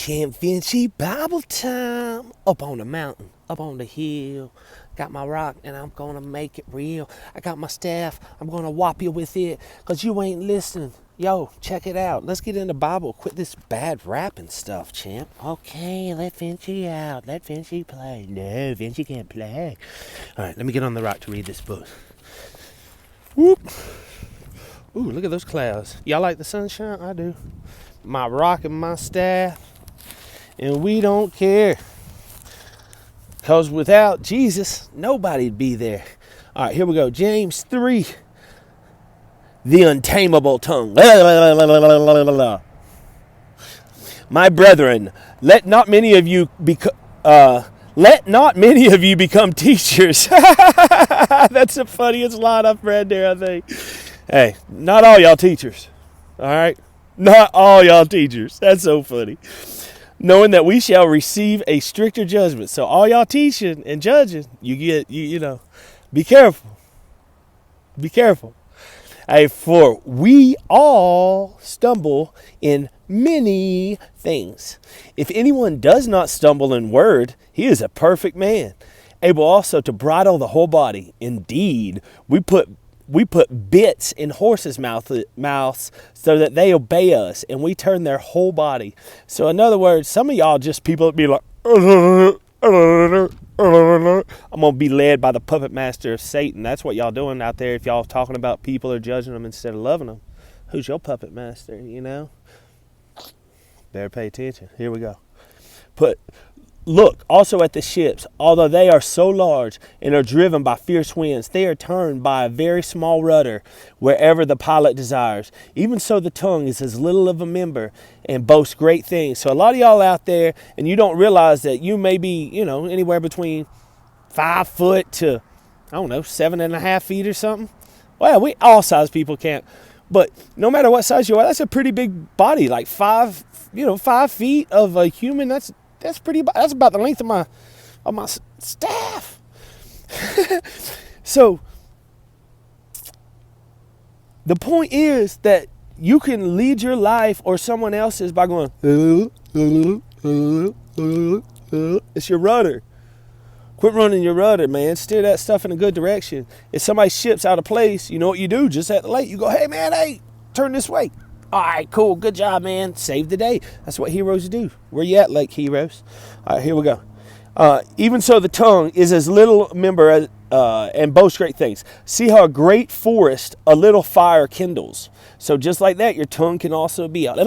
Champ VINCHI Bible time. Up on the mountain, up on the hill. Got my rock and I'm gonna make it real. I got my staff, I'm gonna whop you with it. Cause you ain't listening. Yo, check it out. Let's get in the Bible. Quit this bad rapping stuff, champ. Okay, let VINCHI out. Let VINCHI play. No, VINCHI can't play. Alright, let me get on the rock to read this book. Whoop. Ooh, look at those clouds. Y'all like the sunshine? I do. My rock and my staff. And we don't care. Because without Jesus, nobody'd be there. All right, here we go. James 3. The untamable tongue. My brethren, let not many of you become teachers. That's the funniest line I've read there, I think. Hey, not all y'all teachers. All right? Not all y'all teachers. That's so funny. Knowing that we shall receive a stricter judgment. So all y'all teaching and judging, you know, be careful. Be careful. Hey, for we all stumble in many things. If anyone does not stumble in word, he is a perfect man, able also to bridle the whole body. Indeed, we put bits in horses' mouths so that they obey us, and we turn their whole body. So in other words, some of y'all just people that be like, I'm going to be led by the puppet master of Satan. That's what y'all doing out there if y'all talking about people or judging them instead of loving them. Who's your puppet master, you know? Better pay attention. Here we go. Look also at the ships. Although they are so large and are driven by fierce winds, they are turned by a very small rudder wherever the pilot desires. Even so, the tongue is as little of a member and boasts great things. So a lot of y'all out there, and you don't realize that you may be, you know, anywhere between 5 foot to, I don't know, 7.5 feet or something. Well, we all size people can't. But no matter what size you are, that's a pretty big body. Like 5 feet of a human. That's about the length of my staff. So the point is that you can lead your life or someone else's by going, it's your rudder. Quit running your rudder, man. Steer that stuff in a good direction. If somebody ships out of place, you know what you do? Just at the lake, you go, hey, turn this way. All right, cool. Good job, man. Save the day. That's what heroes do. Where you at, Lake Heroes? All right, here we go. Even so, the tongue is as little member as, and boasts great things. See how a great forest a little fire kindles. So just like that, your tongue can also be and then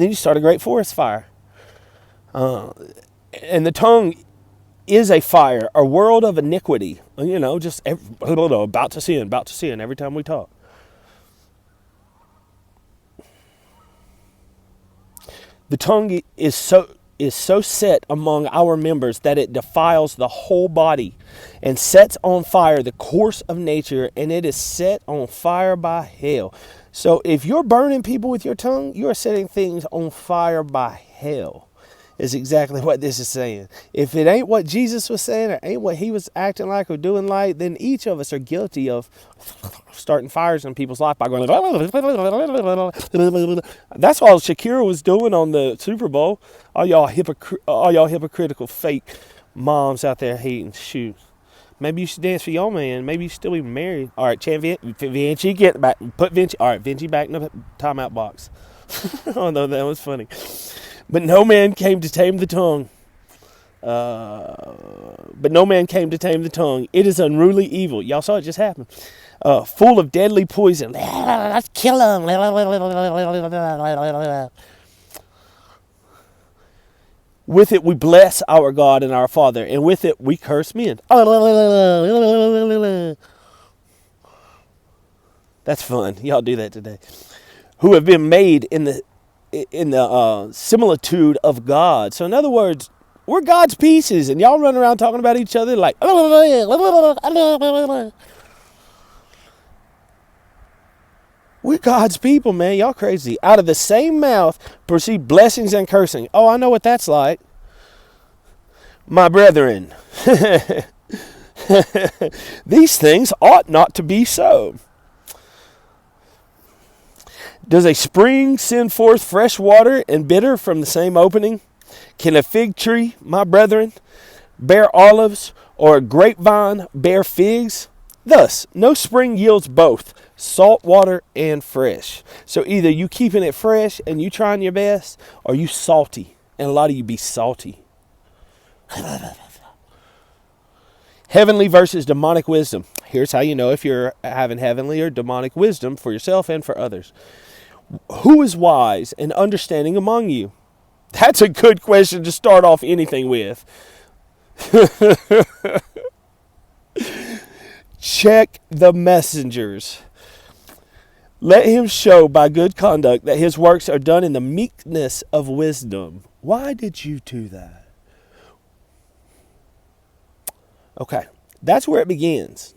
you start a great forest fire. And the tongue is a fire, a world of iniquity. You know, just about to sin every time we talk. The tongue is so set among our members that it defiles the whole body and sets on fire the course of nature, and it is set on fire by hell. So if you're burning people with your tongue, you are setting things on fire by hell. Is exactly what this is saying. If it ain't what Jesus was saying or ain't what he was acting like or doing like, then each of us are guilty of starting fires in people's life by going. That's all Shakira was doing on the Super Bowl. All y'all hypocritical fake moms out there hating. Shoot. Maybe you should dance for your man. Maybe you should still be married. All right, Champ VINCHI, get back. Put VINCHI. All right, VINCHI back in the timeout box. Oh no, that was funny. But no man came to tame the tongue. It is unruly evil. Y'all saw it just happen. Full of deadly poison. Let's kill him. With it we bless our God and our Father, and with it we curse men. That's fun. Y'all do that today. Who have been made in the similitude of God. So in other words, we're God's pieces, and y'all run around talking about each other like, we're God's people, man. Y'all crazy. Out of the same mouth proceed blessings and cursing. Oh, I know what that's like. My brethren, these things ought not to be so. Does a spring send forth fresh water and bitter from the same opening? Can a fig tree, my brethren, bear olives, or a grapevine bear figs? Thus, no spring yields both salt water and fresh. So either you keeping it fresh and you trying your best, or you salty. And a lot of you be salty. Heavenly versus demonic wisdom. Here's how you know if you're having heavenly or demonic wisdom for yourself and for others. Who is wise and understanding among you? That's a good question to start off anything with. Check the messengers. Let him show by good conduct that his works are done in the meekness of wisdom. Why did you do that? Okay, that's where it begins.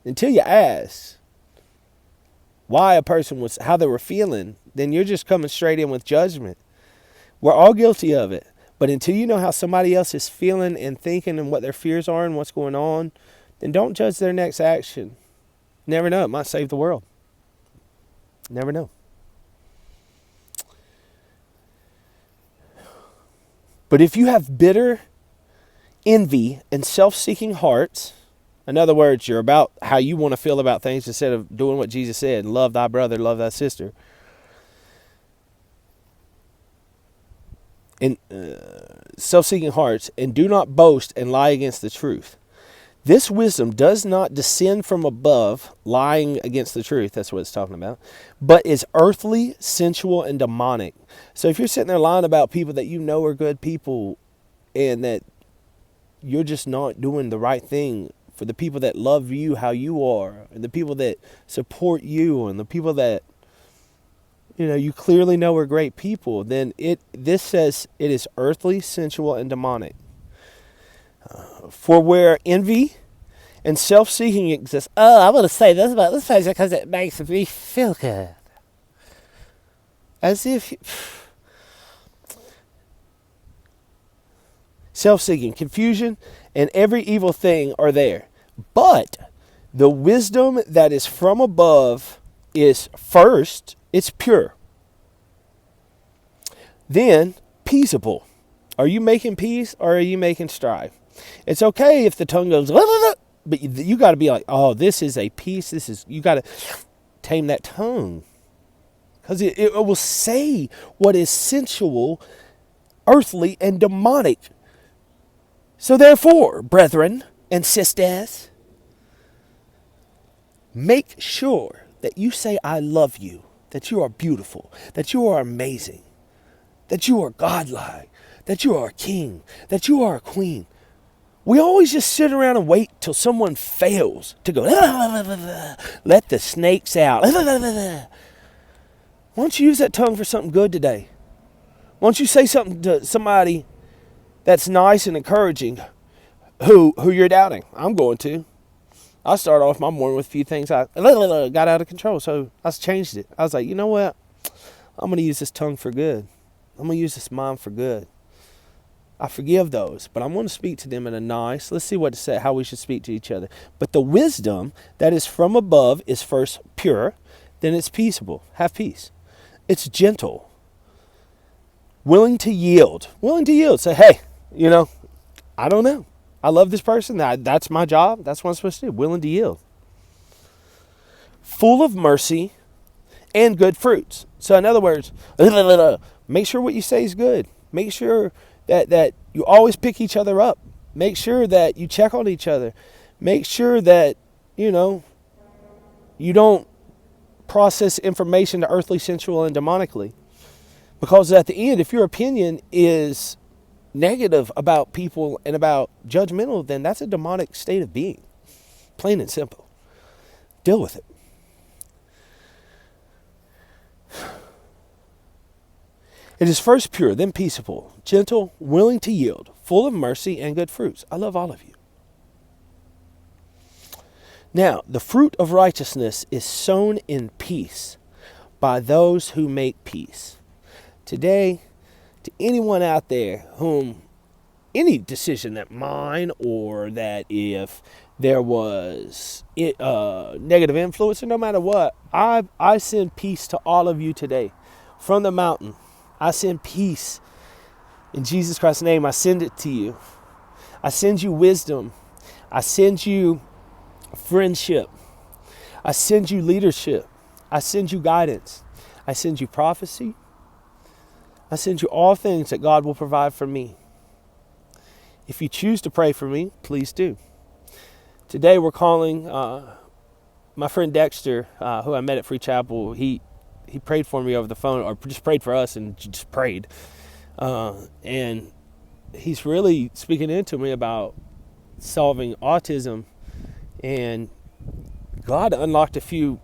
Until you ask why a person was, how they were feeling, then you're just coming straight in with judgment. We're all guilty of it. But until you know how somebody else is feeling and thinking and what their fears are and what's going on, then don't judge their next action. Never know. It might save the world. Never know. But if you have bitter envy and self-seeking hearts, in other words, you're about how you want to feel about things instead of doing what Jesus said, love thy brother, love thy sister. And self-seeking hearts, and do not boast and lie against the truth. This wisdom does not descend from above, lying against the truth. That's what it's talking about. But is earthly, sensual, and demonic. So if you're sitting there lying about people that you know are good people, and that you're just not doing the right thing for the people that love you how you are, and the people that support you, and the people that you clearly know are great people, then this says it is earthly, sensual, and demonic. For where envy and self-seeking exist. Oh, I want to say this about this place because it makes me feel good. As if self-seeking, confusion, and every evil thing are there. But the wisdom that is from above is first, it's pure. Then, peaceable. Are you making peace or are you making strife? It's okay if the tongue goes, but you got to be like, oh, this is a peace. You got to tame that tongue. Because it will say what is sensual, earthly, and demonic. So therefore, brethren and sisters, make sure that you say, I love you, that you are beautiful, that you are amazing, that you are godlike, that you are a king, that you are a queen. We always just sit around and wait till someone fails to go, let the snakes out. Why don't you use that tongue for something good today? Why don't you say something to somebody that's nice and encouraging who you're doubting? I'm going to. I start off my morning with a few things I got out of control, so I changed it. I was like, you know what? I'm going to use this tongue for good. I'm going to use this mind for good. I forgive those, but I'm going to speak to them in a nice, let's see what to say, how we should speak to each other. But the wisdom that is from above is first pure, then it's peaceable. Have peace. It's gentle. Willing to yield. Willing to yield. Say, hey, I don't know. I love this person. That's my job. That's what I'm supposed to do. Willing to yield. Full of mercy and good fruits. So in other words, make sure what you say is good. Make sure that you always pick each other up. Make sure that you check on each other. Make sure that, you don't process information to earthly, sensual, and demonically. Because at the end, if your opinion is negative about people and about judgmental, then that's a demonic state of being. Plain and simple. Deal with it. It is first pure, then peaceable, gentle, willing to yield, full of mercy and good fruits. I love all of you. Now, the fruit of righteousness is sown in peace by those who make peace. Today, to anyone out there whom any decision that mine or that if there was negative influence, or no matter what, I send peace to all of you today. From the mountain, I send peace. In Jesus Christ's name, I send it to you. I send you wisdom. I send you friendship. I send you leadership. I send you guidance. I send you prophecy. I send you all things that God will provide for me. If you choose to pray for me, please do. Today we're calling my friend Dexter, who I met at Free Chapel. He prayed for me over the phone, or just prayed for us and just prayed. And he's really speaking into me about solving autism. And God unlocked a few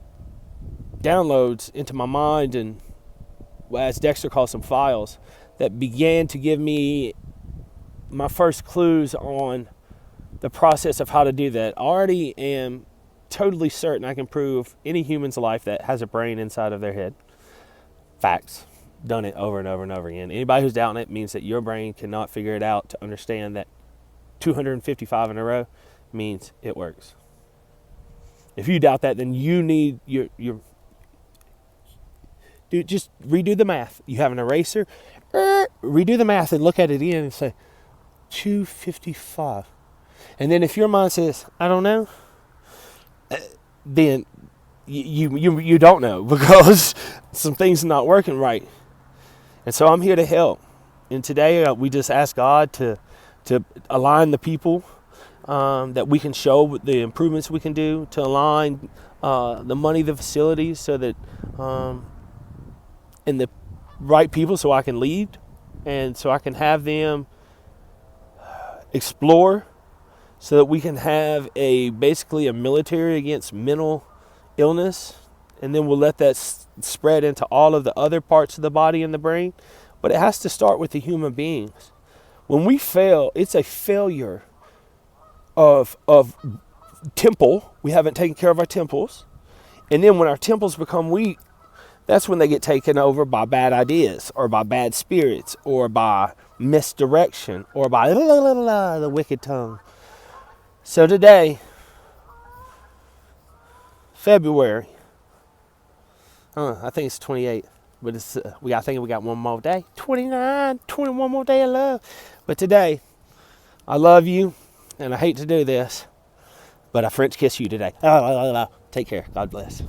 downloads into my mind, and as Dexter calls them, files that began to give me my first clues on the process of how to do that. I already am totally certain I can prove any human's life that has a brain inside of their head. Facts. Done it over and over and over again. Anybody who's doubting it means that your brain cannot figure it out to understand that 255 in a row means it works. If you doubt that, then you need your dude, just redo the math. You have an eraser, redo the math and look at it again and say 255. And then if your mind says, I don't know, then you don't know, because some things are not working right. And so I'm here to help. And today we just ask God to align the people that we can show the improvements we can do, to align the money, the facilities, so that and the right people, so I can lead and so I can have them explore, so that we can have basically a military against mental illness. And then we'll let that spread into all of the other parts of the body and the brain. But it has to start with the human beings. When we fail, it's a failure of temple. We haven't taken care of our temples. And then when our temples become weak, that's when they get taken over by bad ideas, or by bad spirits, or by misdirection, or by the wicked tongue. So today, February, I think it's 28, but it's I think we got one more day, 29, 21 more day of love. But today, I love you, and I hate to do this, but I French kiss you today. Take care. God bless.